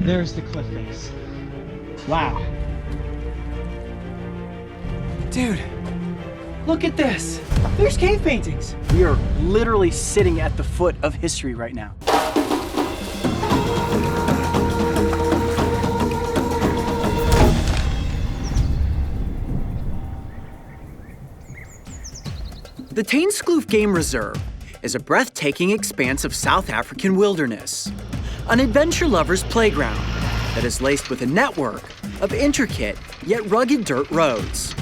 there's the cliff face. Wow. Dude, look at this. There's cave paintings. We are literally sitting at the foot of history right now. The Taenskloof Game Reserve is a breathtaking expanse of South African wilderness, an adventure lover's playground that is laced with a network of intricate yet rugged dirt roads.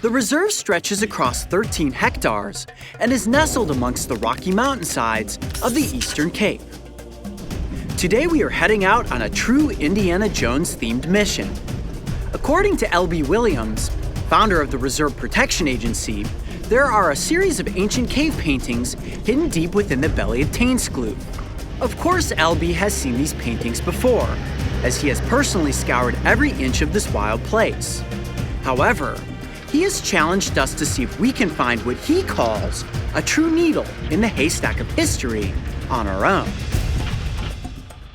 The reserve stretches across 13 hectares and is nestled amongst the rocky mountainsides of the Eastern Cape. Today we are heading out on a true Indiana Jones-themed mission. According to L.B. Williams, founder of the Reserve Protection Agency, there are a series of ancient cave paintings hidden deep within the belly of Taenskloof. Of course, LB has seen these paintings before, as he has personally scoured every inch of this wild place. However, he has challenged us to see if we can find what he calls a true needle in the haystack of history on our own.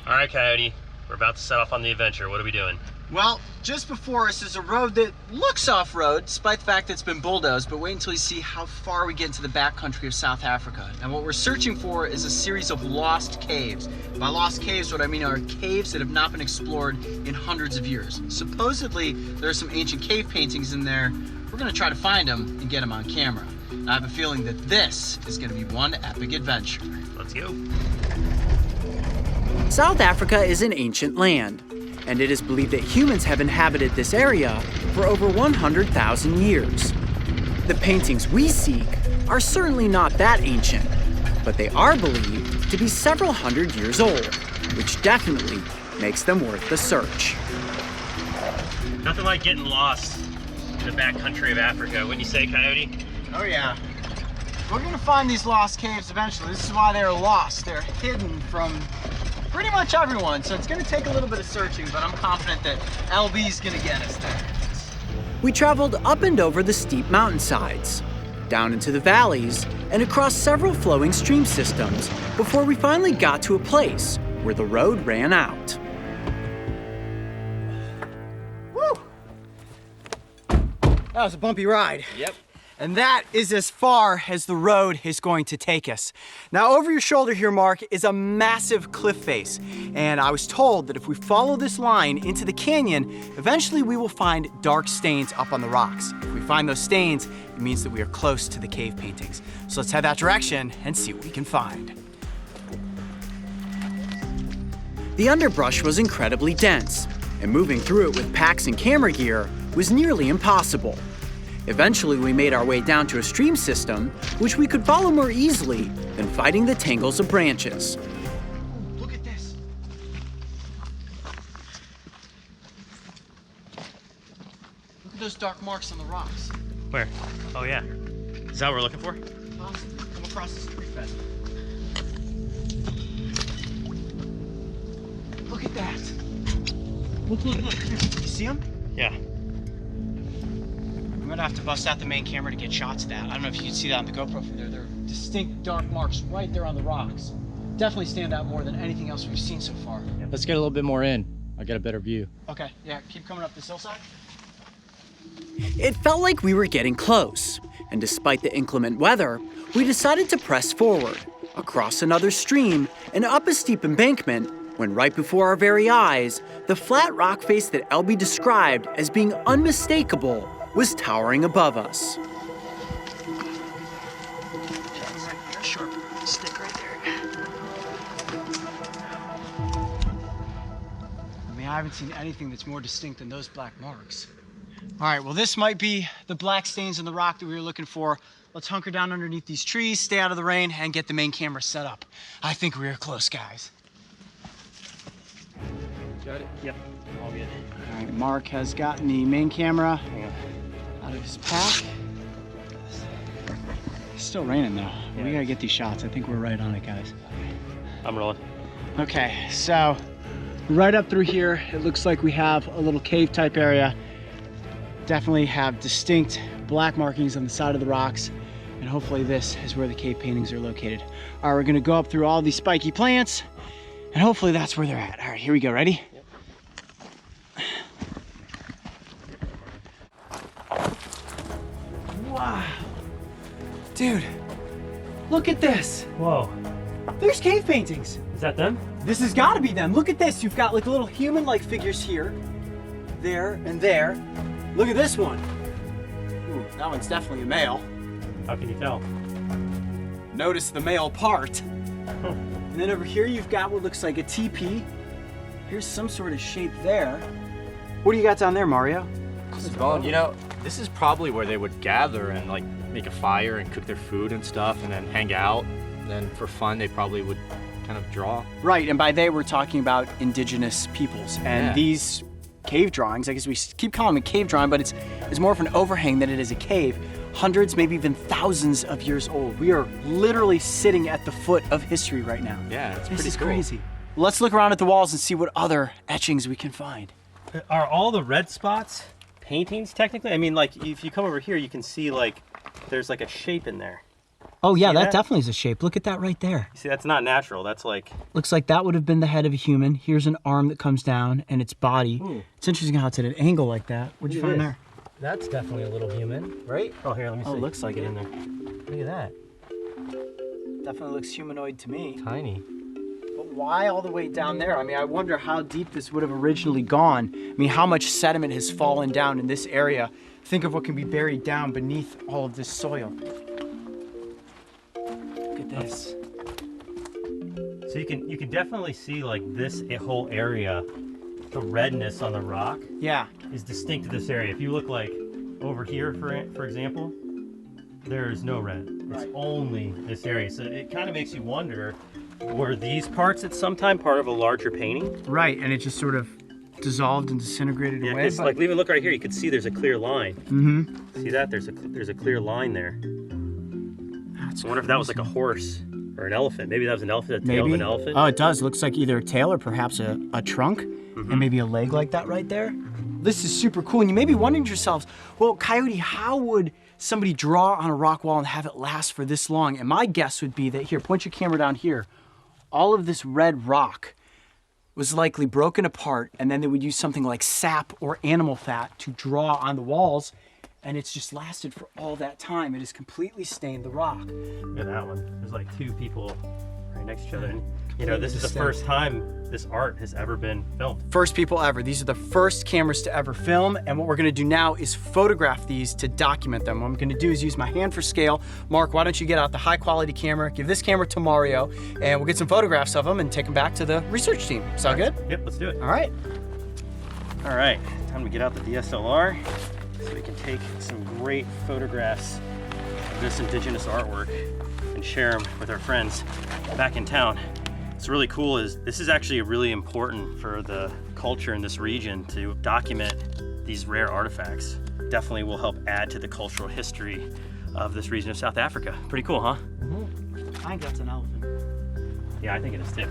All right, Coyote, we're about to set off on the adventure. What are we doing? Well, just before us is a road that looks off-road, despite the fact that it's been bulldozed, but wait until you see how far we get into the backcountry of South Africa. And what we're searching for is a series of lost caves. By lost caves, what I mean are caves that have not been explored in hundreds of years. Supposedly, there are some ancient cave paintings in there. We're gonna try to find them and get them on camera. I have a feeling that this is gonna be one epic adventure. Let's go. South Africa is an ancient land, and it is believed that humans have inhabited this area for over 100,000 years. The paintings we seek are certainly not that ancient, but they are believed to be several hundred years old, which definitely makes them worth the search. Nothing like getting lost in the backcountry of Africa, wouldn't you say, Coyote? Oh yeah. We're gonna find these lost caves eventually. This is why they're lost. They're hidden from pretty much everyone, so it's gonna take a little bit of searching, but I'm confident that LB's gonna get us there. We traveled up and over the steep mountainsides, down into the valleys, and across several flowing stream systems before we finally got to a place where the road ran out. Woo! That was a bumpy ride. Yep. And that is as far as the road is going to take us. Now over your shoulder here, Mark, is a massive cliff face. And I was told that if we follow this line into the canyon, eventually we will find dark stains up on the rocks. If we find those stains, it means that we are close to the cave paintings. So let's head that direction and see what we can find. The underbrush was incredibly dense, and moving through it with packs and camera gear was nearly impossible. Eventually, we made our way down to a stream system, which we could follow more easily than fighting the tangles of branches. Look at this. Look at those dark marks on the rocks. Where? Oh yeah. Is that what we're looking for? Possibly. Come across this tree bed. Look at that. Look. You see them? Yeah. I'm gonna have to bust out the main camera to get shots of that. I don't know if you can see that on the GoPro from there. There are distinct dark marks right there on the rocks. Definitely stand out more than anything else we've seen so far. Let's get a little bit more in. I'll get a better view. Okay, yeah, keep coming up this hillside. It felt like we were getting close, and despite the inclement weather, we decided to press forward, across another stream and up a steep embankment, when right before our very eyes, the flat rock face that LB described as being unmistakable was towering above us. Sharp stick right there. I mean, I haven't seen anything that's more distinct than those black marks. All right, well, this might be the black stains in the rock that we were looking for. Let's hunker down underneath these trees, stay out of the rain, and get the main camera set up. I think we are close, guys. Got it? Yep. All good. All right, Mark has gotten the main camera out of his pack. It's still raining though. Yeah. We gotta get these shots. I think we're right on it, guys. I'm rolling. Okay, so right up through here, it looks like we have a little cave type area. Definitely have distinct black markings on the side of the rocks, and hopefully this is where the cave paintings are located. All right, we're gonna go up through all these spiky plants, and hopefully that's where they're at. All right, here we go, ready? Yep. Dude, look at this. Whoa. There's cave paintings. Is that them? This has got to be them. Look at this. You've got like little human-like figures here, there, and there. Look at this one. Ooh, that one's definitely a male. How can you tell? Notice the male part. And then over here you've got what looks like a teepee. Here's some sort of shape there. What do you got down there, Mario? You know, this is probably where they would gather and like make a fire and cook their food and stuff and then hang out. And then for fun, they probably would kind of draw. Right, and by they we're talking about indigenous peoples. And Yeah. these cave drawings, I guess we keep calling them a cave drawing, but it's more of an overhang than it is a cave. Hundreds, maybe even thousands of years old. We are literally sitting at the foot of history right now. Yeah, it's This pretty is cool. crazy. Let's look around at the walls and see what other etchings we can find. Are all the red spots paintings technically? I mean, like if you come over here, you can see like there's like a shape in there. Oh yeah, See that that? definitely is a shape. Look at that right there. You see, that's not natural. That's like, Looks like that would have been the head of a human. Here's an arm that comes down and its body. It's interesting how it's at an angle like that. What'd you Look at find this. there? that's definitely a little human, right? Oh, here, let me see. Oh, it looks like Get it. in there. Look at that. Definitely looks humanoid to me. Tiny. But why all the way down there? I mean, I wonder how deep this would have originally gone. I mean, how much sediment has fallen down in this area. Think of what can be buried down beneath all of this soil. Look at this. So you can definitely see like this whole area, the redness on the rock Yeah. is distinct to this area. If you look like over here, for example, there is no red. It's Right. only this area. So it kind of makes you wonder, were these parts at some time part of a larger painting? Right, and it just sort of dissolved and disintegrated Yeah, away. because like even look right here, you can see there's a clear line. Mm-hmm. See that? There's a clear line there. That's I wonder if that was like a horse or an elephant. Maybe that was an elephant, a tail of an elephant. Oh, it does. Looks like either a tail or perhaps a trunk and maybe a leg like that right there. This is super cool. And you may be wondering to yourselves, well, Coyote, how would somebody draw on a rock wall and have it last for this long? And my guess would be that here, point your camera down here. All of this red rock was likely broken apart, and then they would use something like sap or animal fat to draw on the walls, and it's just lasted for all that time. It has completely stained the rock. Look at that one. There's like two people right next to each other. And, you know, this is the distinct. first time this art has ever been filmed. First people ever. These are the first cameras to ever film, and what we're gonna do now is photograph these to document them. What I'm gonna do is use my hand for scale. Mark, why don't you get out the high quality camera, give this camera to Mario, and we'll get some photographs of them and take them back to the research team. Sound good? Yep, let's do it. All right. All right, time to get out the DSLR so we can take some great photographs of this indigenous artwork and share them with our friends back in town. What's really cool is this is actually really important for the culture in this region to document these rare artifacts. Definitely will help add to the cultural history of this region of South Africa. Pretty cool, huh? I think that's an elephant. Yeah, I think it is too.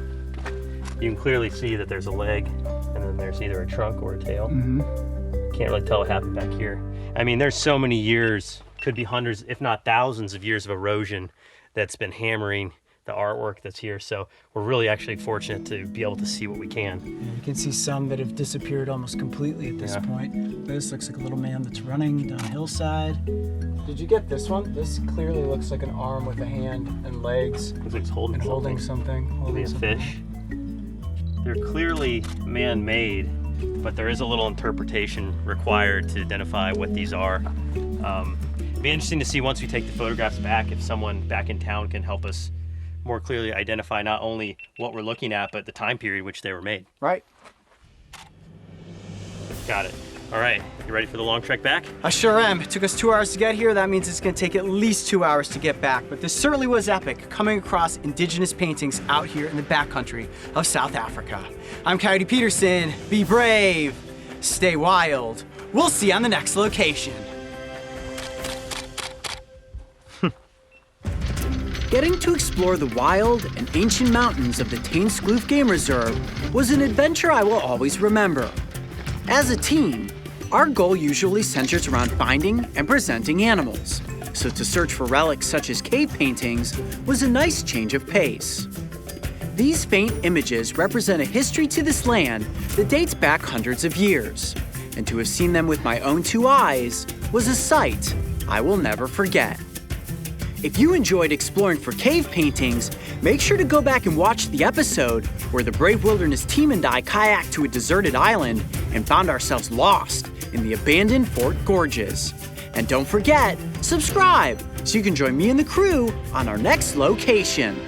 You can clearly see that there's a leg and then there's either a trunk or a tail. Can't really tell what happened back here. I mean, there's so many years, could be hundreds, if not thousands of years of erosion that's been hammering the artwork that's here. So we're really actually fortunate to be able to see what we can. You can see some that have disappeared almost completely at this Yeah. point. This looks like a little man that's running down a hillside. Did you get this one? This clearly looks like an arm with a hand and legs Looks like it's holding and holding something. Maybe a something. fish. They're clearly man-made, but there is a little interpretation required to identify what these are. It'd be interesting to see once we take the photographs back if someone back in town can help us more clearly identify not only what we're looking at, but the time period which they were made. Right. Got it. All right, you ready for the long trek back? I sure am. It took us 2 hours to get here. That means it's gonna take at least 2 hours to get back. But this certainly was epic, coming across indigenous paintings out here in the backcountry of South Africa. I'm Coyote Peterson. Be brave, stay wild. We'll see you on the next location. Getting to explore the wild and ancient mountains of the Taenskloof Game Reserve was an adventure I will always remember. As a team, our goal usually centers around finding and presenting animals, so to search for relics such as cave paintings was a nice change of pace. These faint images represent a history to this land that dates back hundreds of years, and to have seen them with my own two eyes was a sight I will never forget. If you enjoyed exploring for cave paintings, make sure to go back and watch the episode where the Brave Wilderness team and I kayaked to a deserted island and found ourselves lost in the abandoned Fort Gorges. And don't forget, subscribe so you can join me and the crew on our next location.